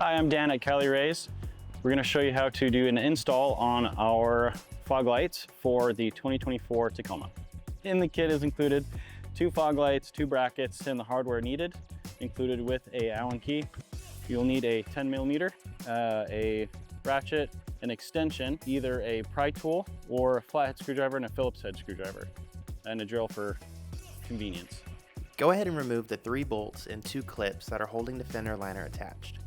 Hi, I'm Dan at Cali Raised. We're going to show you how to do an install on our fog lights for the 2024 Tacoma. In the kit is included 2 fog lights, 2 brackets, and the hardware needed, included with a Allen key. You'll need a 10mm, a ratchet, an extension, either a pry tool or a flathead screwdriver and a Phillips head screwdriver, and a drill for convenience. Go ahead and remove the 3 bolts and 2 clips that are holding the fender liner attached.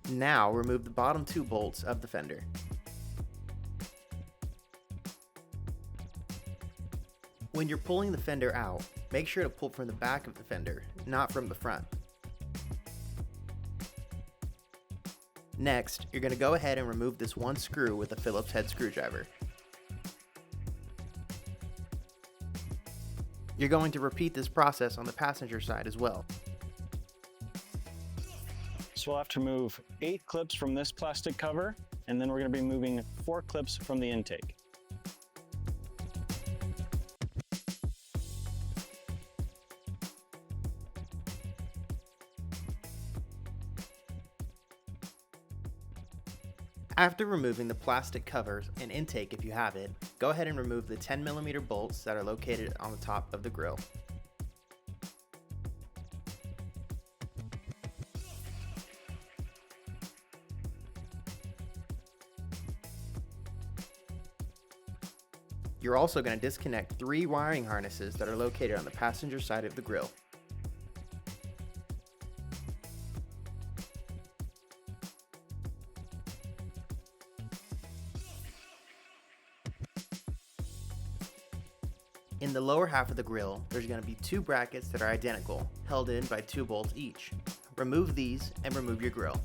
Now remove the bottom 2 bolts of the fender. When you're pulling the fender out, make sure to pull from the back of the fender, not from the front. Next, you're going to go ahead and remove this 1 screw with a Phillips head screwdriver. You're going to repeat this process on the passenger side as well. So we'll have to remove 8 clips from this plastic cover, and then we're going to be moving 4 clips from the intake. After removing the plastic covers and intake if you have it, go ahead and remove the 10mm bolts that are located on the top of the grille. You're also going to disconnect 3 wiring harnesses that are located on the passenger side of the grille. In the lower half of the grille, there's going to be 2 brackets that are identical, held in by 2 bolts each. Remove these and remove your grille.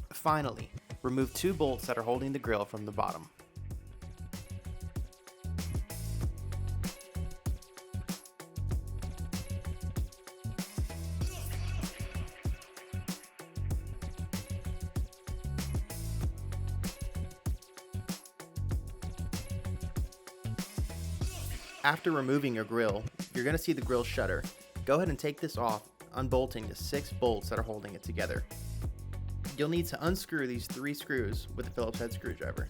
Finally, remove 2 bolts that are holding the grille from the bottom. After removing your grille, you're going to see the grille shutter. Go ahead and take this off, unbolting the 6 bolts that are holding it together. You'll need to unscrew these 3 screws with a Phillips head screwdriver.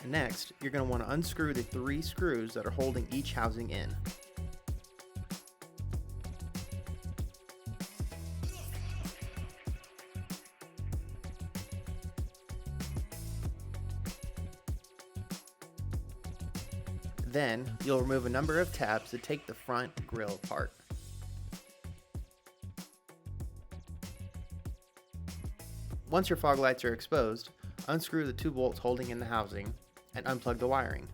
Next, you're going to want to unscrew the 3 screws that are holding each housing in. Then, you'll remove a number of tabs to take the front grille apart. Once your fog lights are exposed, unscrew the 2 bolts holding in the housing and unplug the wiring.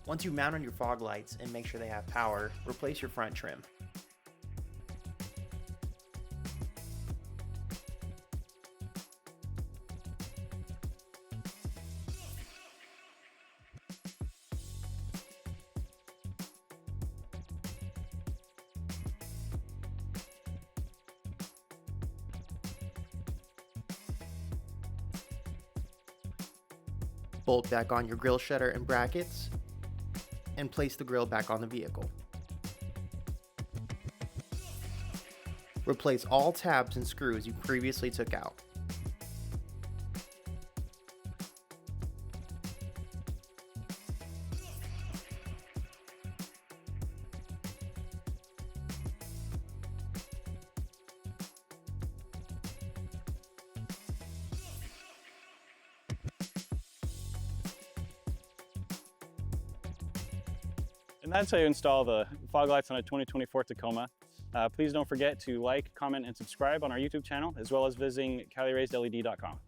Once you mount on your fog lights and make sure they have power, replace your front trim. bolt back on your grille shutter and brackets, and place the grille back on the vehicle. Replace all tabs and screws you previously took out. And that's how you install the fog lights on a 2024 Tacoma. Please don't forget to like, comment, and subscribe on our YouTube channel, as well as visiting CaliRaisedLED.com.